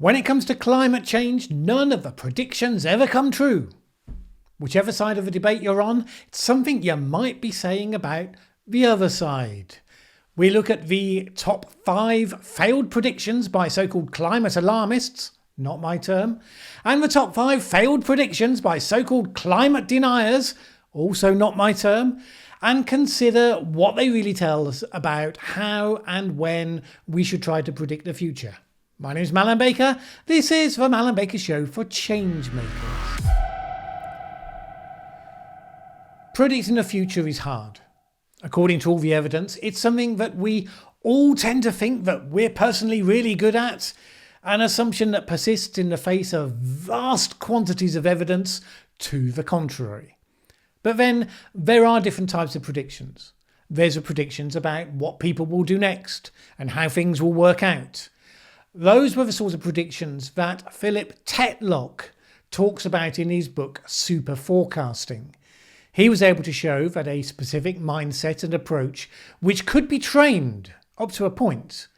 When it comes to climate change, none of the predictions ever come true. Whichever side of the debate you're on, it's something you might be saying about the other side. We look at the top 5 failed predictions by so-called climate alarmists, not my term, and the top 5 failed predictions by so-called climate deniers, also not my term, and consider what they really tell us about how and when we should try to predict the future. My name is Mallen Baker. This is the Mallen Baker Show for changemakers. Predicting the future is hard. According to all the evidence, it's something that we all tend to think that we're personally really good at, an assumption that persists in the face of vast quantities of evidence to the contrary. But then there are different types of predictions. There's the predictions about what people will do next and how things will work out. Those were the sorts of predictions that Philip Tetlock talks about in his book Super Forecasting. He was able to show that a specific mindset and approach, which could be trained up to a point,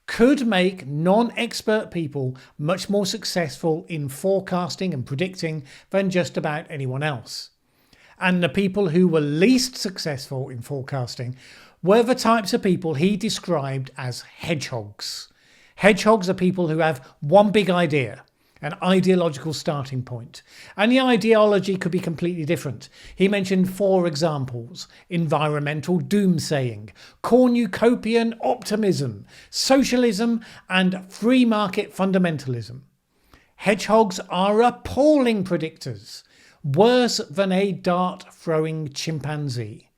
could make non-expert people much more successful in forecasting and predicting than just about anyone else. And the people who were least successful in forecasting were the types of people he described as hedgehogs. Hedgehogs are people who have one big idea, an ideological starting point, and the ideology could be completely different. He mentioned 4 examples: environmental doomsaying, cornucopian optimism, socialism, and free market fundamentalism. Hedgehogs are appalling predictors, worse than a dart-throwing chimpanzee.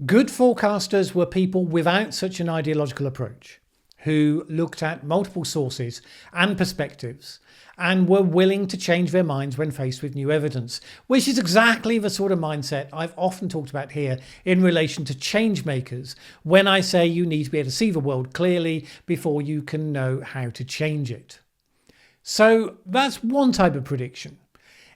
Good forecasters were people without such an ideological approach, who looked at multiple sources and perspectives and were willing to change their minds when faced with new evidence, which is exactly the sort of mindset I've often talked about here in relation to change makers when I say you need to be able to see the world clearly before you can know how to change it. So that's one type of prediction.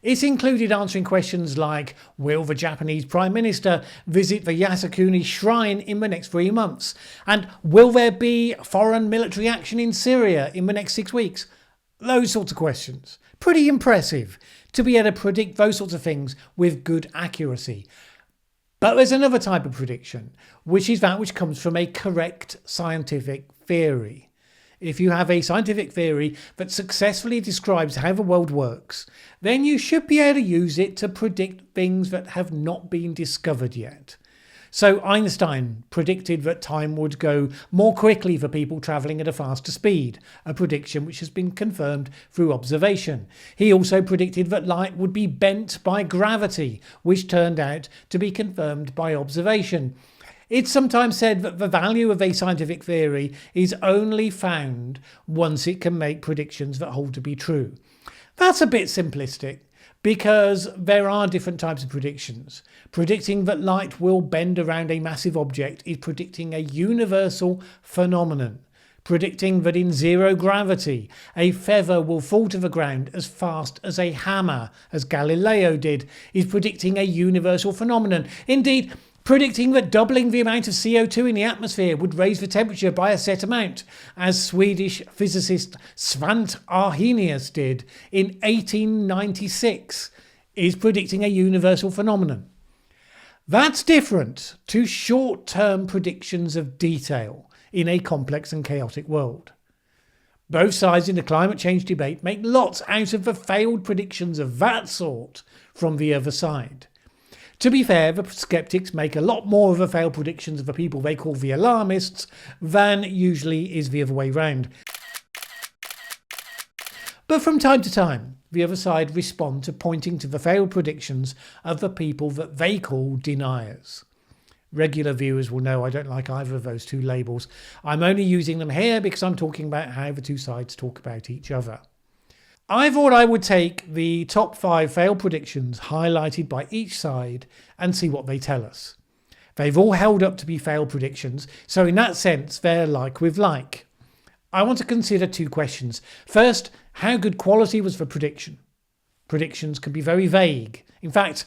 It's included answering questions like, will the Japanese Prime Minister visit the Yasukuni Shrine in the next 3 months? And will there be foreign military action in Syria in the next 6 weeks? Those sorts of questions. Pretty impressive to be able to predict those sorts of things with good accuracy. But there's another type of prediction, which is that which comes from a correct scientific theory. If you have a scientific theory that successfully describes how the world works, then you should be able to use it to predict things that have not been discovered yet. So Einstein predicted that time would go more quickly for people travelling at a faster speed, a prediction which has been confirmed through observation. He also predicted that light would be bent by gravity, which turned out to be confirmed by observation. It's sometimes said that the value of a scientific theory is only found once it can make predictions that hold to be true. That's a bit simplistic because there are different types of predictions. Predicting that light will bend around a massive object is predicting a universal phenomenon. Predicting that in zero gravity, a feather will fall to the ground as fast as a hammer, as Galileo did, is predicting a universal phenomenon. Indeed, predicting that doubling the amount of CO2 in the atmosphere would raise the temperature by a set amount, as Swedish physicist Svante Arrhenius did in 1896, is predicting a universal phenomenon. That's different to short-term predictions of detail in a complex and chaotic world. Both sides in the climate change debate make lots out of the failed predictions of that sort from the other side. To be fair, the skeptics make a lot more of the failed predictions of the people they call the alarmists than usually is the other way round. But from time to time, the other side respond to pointing to the failed predictions of the people that they call deniers. Regular viewers will know I don't like either of those two labels. I'm only using them here because I'm talking about how the two sides talk about each other. I thought I would take the top 5 failed predictions highlighted by each side and see what they tell us. They've all held up to be failed predictions, so in that sense they're like with like. I want to consider 2 questions. First, how good quality was the prediction? Predictions can be very vague. In fact,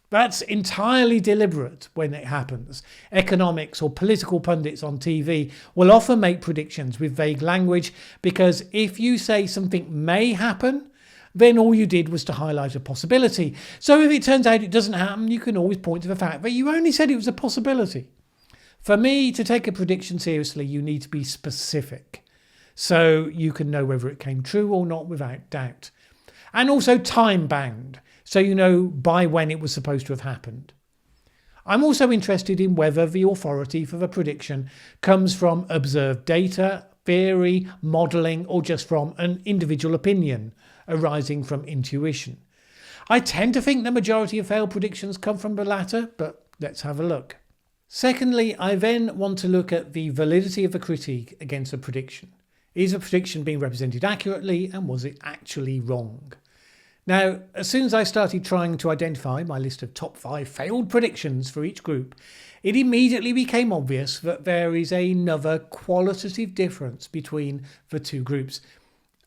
That's entirely deliberate when it happens. Economics or political pundits on TV will often make predictions with vague language because if you say something may happen, then all you did was to highlight a possibility. So if it turns out it doesn't happen, you can always point to the fact that you only said it was a possibility. For me, to take a prediction seriously, you need to be specific so you can know whether it came true or not without doubt. And also time bound, so you know by when it was supposed to have happened. I'm also interested in whether the authority for the prediction comes from observed data, theory, modelling, or just from an individual opinion arising from intuition. I tend to think the majority of failed predictions come from the latter, but let's have a look. Secondly, I then want to look at the validity of a critique against a prediction. Is a prediction being represented accurately, and was it actually wrong? Now, as soon as I started trying to identify my list of top 5 failed predictions for each group, it immediately became obvious that there is another qualitative difference between the two groups.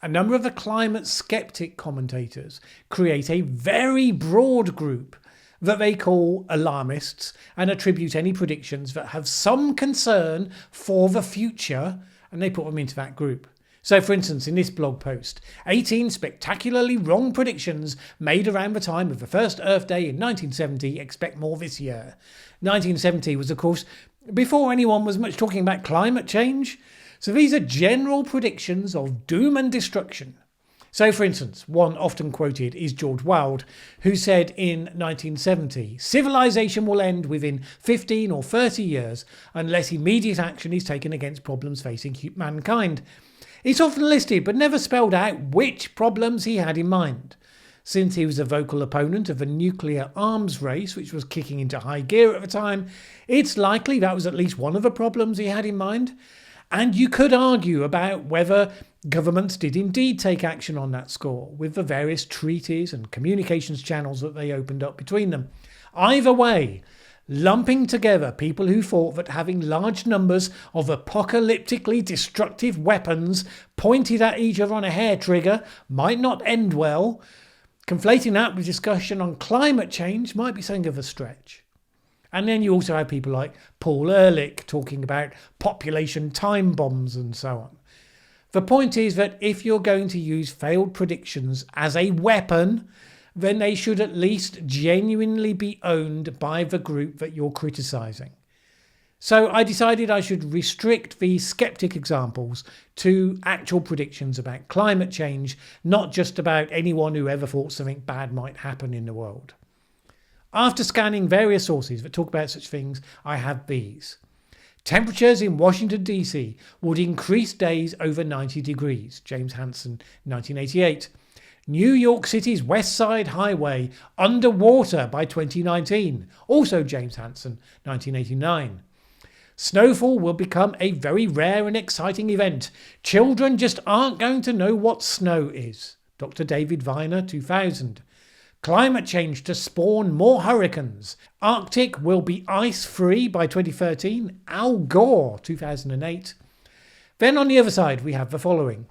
A number of the climate skeptic commentators create a very broad group that they call alarmists and attribute any predictions that have some concern for the future, and they put them into that group. So for instance, in this blog post, 18 spectacularly wrong predictions made around the time of the first Earth Day in 1970, expect more this year. 1970 was, of course, before anyone was much talking about climate change. So these are general predictions of doom and destruction. So for instance, one often quoted is George Wilde, who said in 1970, civilization will end within 15 or 30 years unless immediate action is taken against problems facing mankind. It's often listed but never spelled out which problems he had in mind. Since he was a vocal opponent of a nuclear arms race which was kicking into high gear at the time, it's likely that was at least one of the problems he had in mind. And you could argue about whether governments did indeed take action on that score with the various treaties and communications channels that they opened up between them. Either way, lumping together people who thought that having large numbers of apocalyptically destructive weapons pointed at each other on a hair trigger might not end well, conflating that with discussion on climate change might be something of a stretch. And then you also have people like Paul Ehrlich talking about population time bombs and so on. The point is that if you're going to use failed predictions as a weapon, then they should at least genuinely be owned by the group that you're criticising. So I decided I should restrict the skeptic examples to actual predictions about climate change, not just about anyone who ever thought something bad might happen in the world. After scanning various sources that talk about such things, I have these. Temperatures in Washington DC would increase days over 90 degrees, James Hansen, 1988. New York City's West Side Highway underwater by 2019, also James Hansen, 1989. Snowfall will become a very rare and exciting event. Children just aren't going to know what snow is, Dr. David Viner, 2000. Climate change to spawn more hurricanes. Arctic will be ice-free by 2013. Al Gore, 2008. Then on the other side, we have the following.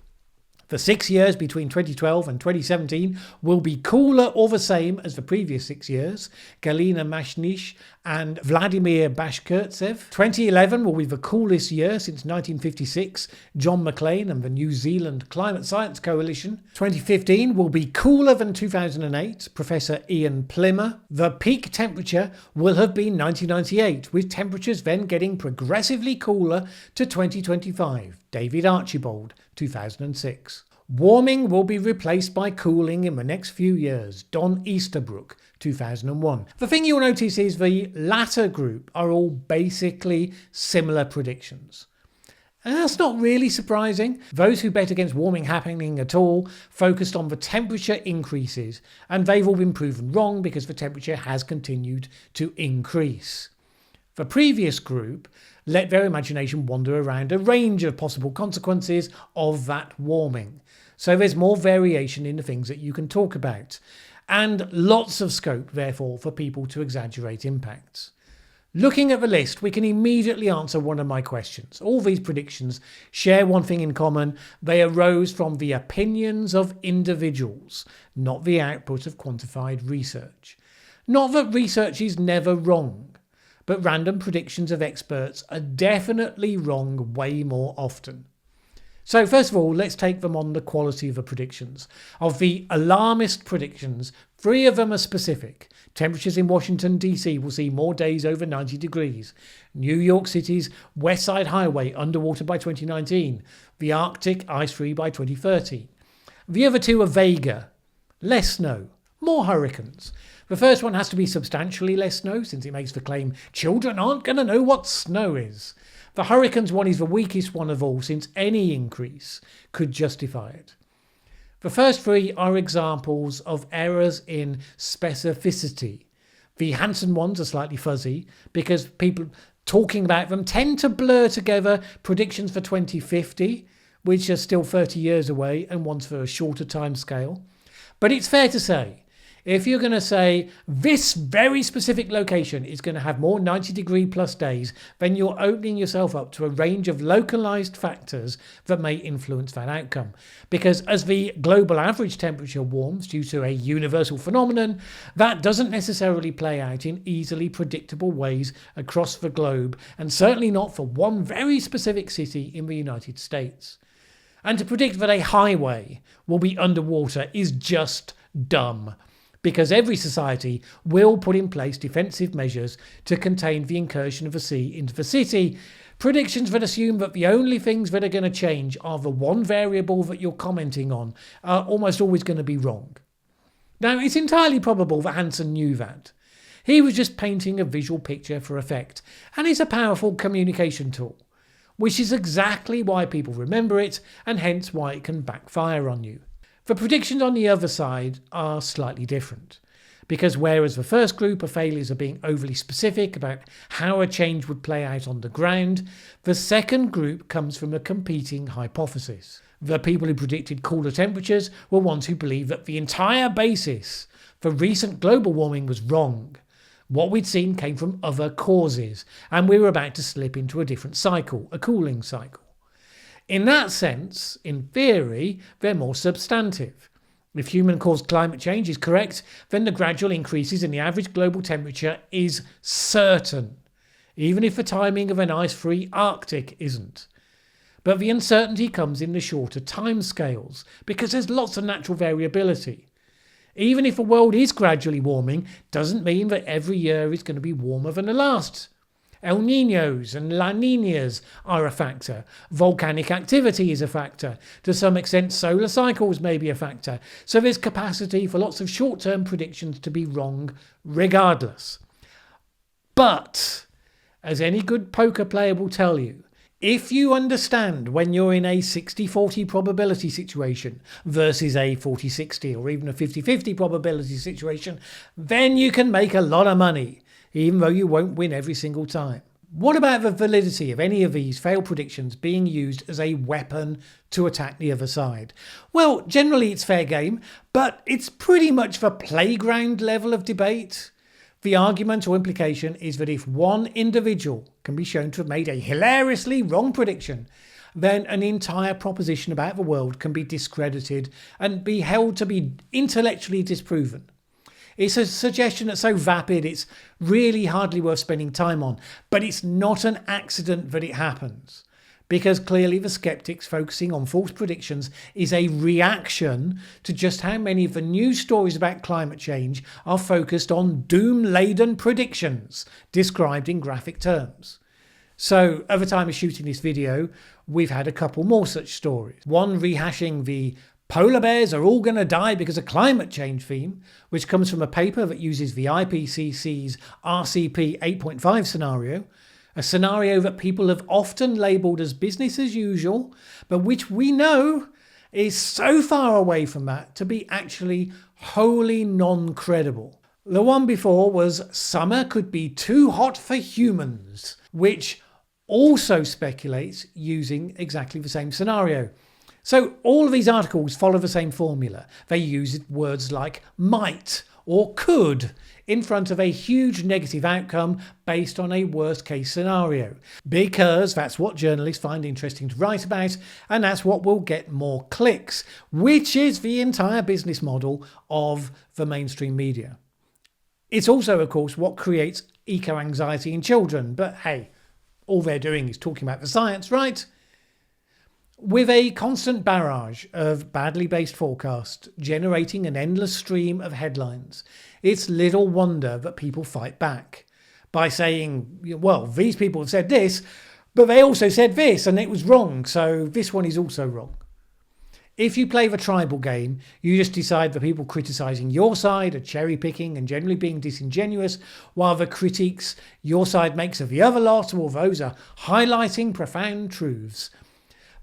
The 6 years between 2012 and 2017 will be cooler or the same as the previous 6 years. Galina Mashnish and Vladimir Bashkirtsev. 2011 will be the coolest year since 1956. John McLean and the New Zealand Climate Science Coalition. 2015 will be cooler than 2008. Professor Ian Plimmer. The peak temperature will have been 1998, with temperatures then getting progressively cooler to 2025. David Archibald, 2006. Warming will be replaced by cooling in the next few years. Don Easterbrook, 2001. The thing you'll notice is the latter group are all basically similar predictions. And that's not really surprising. Those who bet against warming happening at all focused on the temperature increases, and they've all been proven wrong because the temperature has continued to increase. The previous group let their imagination wander around a range of possible consequences of that warming. So there's more variation in the things that you can talk about, and lots of scope, therefore, for people to exaggerate impacts. Looking at the list, we can immediately answer one of my questions. All these predictions share one thing in common. They arose from the opinions of individuals, not the output of quantified research. Not that research is never wrong, but random predictions of experts are definitely wrong way more often. So first of all, let's take them on the quality of the predictions. Of the alarmist predictions, 3 of them are specific. Temperatures in Washington, D.C. will see more days over 90 degrees. New York City's West Side Highway underwater by 2019. The Arctic ice-free by 2030. The other 2 are vaguer. Less snow. More hurricanes. The first one has to be substantially less snow, since it makes the claim children aren't going to know what snow is. The hurricanes one is the weakest one of all, since any increase could justify it. The first 3 are examples of errors in specificity. The Hansen ones are slightly fuzzy because people talking about them tend to blur together predictions for 2050, which are still 30 years away, and ones for a shorter time scale. But it's fair to say, if you're going to say this very specific location is going to have more 90-degree plus days, then you're opening yourself up to a range of localized factors that may influence that outcome. Because as the global average temperature warms due to a universal phenomenon, that doesn't necessarily play out in easily predictable ways across the globe, and certainly not for one very specific city in the United States. And to predict that a highway will be underwater is just dumb, because every society will put in place defensive measures to contain the incursion of the sea into the city. Predictions that assume that the only things that are going to change are the one variable that you're commenting on are almost always going to be wrong. Now, it's entirely probable that Hansen knew that. He was just painting a visual picture for effect, and it's a powerful communication tool, which is exactly why people remember it, and hence why it can backfire on you. The predictions on the other side are slightly different, because whereas the first group of failures are being overly specific about how a change would play out on the ground, the second group comes from a competing hypothesis. The people who predicted cooler temperatures were ones who believed that the entire basis for recent global warming was wrong. What we'd seen came from other causes, and we were about to slip into a different cycle, a cooling cycle. In that sense, in theory, they're more substantive. If human-caused climate change is correct, then the gradual increases in the average global temperature is certain, even if the timing of an ice-free Arctic isn't. But the uncertainty comes in the shorter timescales, because there's lots of natural variability. Even if the world is gradually warming, doesn't mean that every year is going to be warmer than the last. El Niños and La Niñas are a factor. Volcanic activity is a factor. To some extent, solar cycles may be a factor. So there's capacity for lots of short-term predictions to be wrong regardless. But, as any good poker player will tell you, if you understand when you're in a 60-40 probability situation versus a 40-60 or even a 50-50 probability situation, then you can make a lot of money, even though you won't win every single time. What about the validity of any of these failed predictions being used as a weapon to attack the other side? Well, generally it's fair game, but it's pretty much the playground level of debate. The argument or implication is that if one individual can be shown to have made a hilariously wrong prediction, then an entire proposition about the world can be discredited and be held to be intellectually disproven. It's a suggestion that's so vapid it's really hardly worth spending time on, but it's not an accident that it happens, because clearly the skeptics focusing on false predictions is a reaction to just how many of the news stories about climate change are focused on doom-laden predictions described in graphic terms. So at the time of shooting this video, we've had a couple more such stories. One rehashing the polar bears are all going to die because of climate change theme, which comes from a paper that uses the IPCC's RCP 8.5 scenario, a scenario that people have often labelled as business as usual, but which we know is so far away from that to be actually wholly non-credible. The one before was summer could be too hot for humans, which also speculates using exactly the same scenario. So all of these articles follow the same formula. They use words like might or could in front of a huge negative outcome based on a worst case scenario, because that's what journalists find interesting to write about, and that's what will get more clicks, which is the entire business model of the mainstream media. It's also, of course, what creates eco-anxiety in children. But hey, all they're doing is talking about the science, right? With a constant barrage of badly based forecasts generating an endless stream of headlines, it's little wonder that people fight back by saying, well, these people have said this, but they also said this and it was wrong, so this one is also wrong. If you play the tribal game, you just decide that people criticising your side are cherry picking and generally being disingenuous, while the critiques your side makes of the other lot, or those are highlighting profound truths.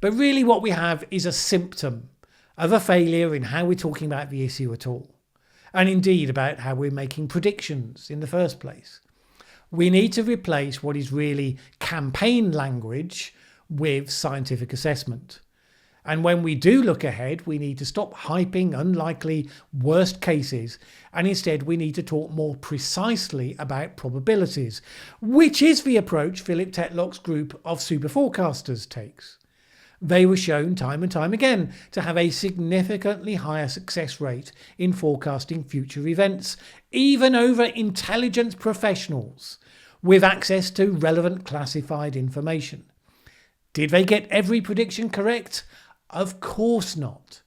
But really what we have is a symptom of a failure in how we're talking about the issue at all, and indeed about how we're making predictions in the first place. We need to replace what is really campaign language with scientific assessment. And when we do look ahead, we need to stop hyping unlikely worst cases, and instead we need to talk more precisely about probabilities, which is the approach Philip Tetlock's group of super forecasters takes. They were shown time and time again to have a significantly higher success rate in forecasting future events, even over intelligence professionals with access to relevant classified information. Did they get every prediction correct? Of course not.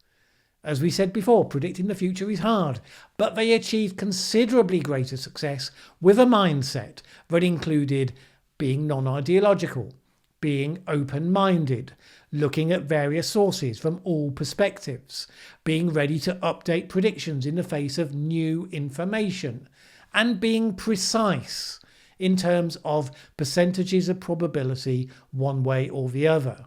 As we said before, predicting the future is hard, but they achieved considerably greater success with a mindset that included being non-ideological, being open-minded, looking at various sources from all perspectives, being ready to update predictions in the face of new information, and being precise in terms of percentages of probability one way or the other.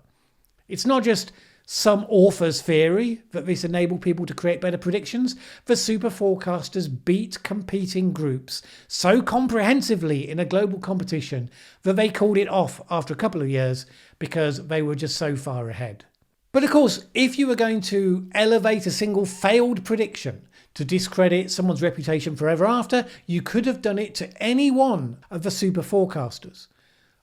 It's not just some author's theory that this enabled people to create better predictions. The super forecasters beat competing groups so comprehensively in a global competition that they called it off after a couple of years because they were just so far ahead. But of course, if you were going to elevate a single failed prediction to discredit someone's reputation forever after, you could have done it to any one of the super forecasters.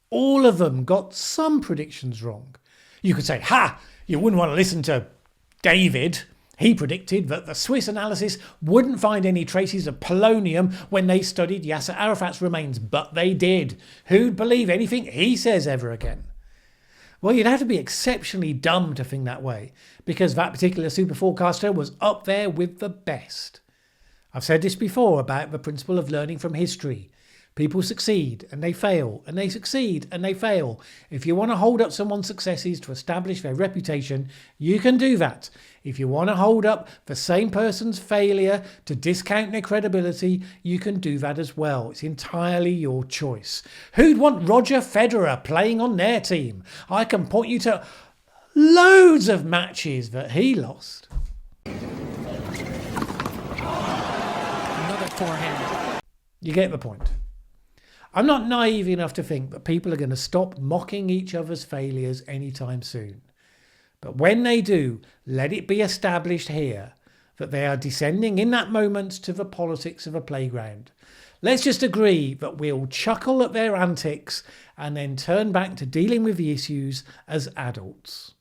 All of them got some predictions wrong. You could say, ha! You wouldn't want to listen to David. He predicted that the Swiss analysis wouldn't find any traces of polonium when they studied Yasser Arafat's remains, but they did. Who'd believe anything he says ever again? Well, you'd have to be exceptionally dumb to think that way, because that particular super forecaster was up there with the best. I've said this before about the principle of learning from history. People succeed and they fail, and they succeed and they fail. If you want to hold up someone's successes to establish their reputation, you can do that. If you want to hold up the same person's failure to discount their credibility, you can do that as well. It's entirely your choice. Who'd want Roger Federer playing on their team? I can point you to loads of matches that he lost. Another forehand. You get the point. I'm not naive enough to think that people are going to stop mocking each other's failures anytime soon. But when they do, let it be established here that they are descending in that moment to the politics of a playground. Let's just agree that we'll chuckle at their antics and then turn back to dealing with the issues as adults.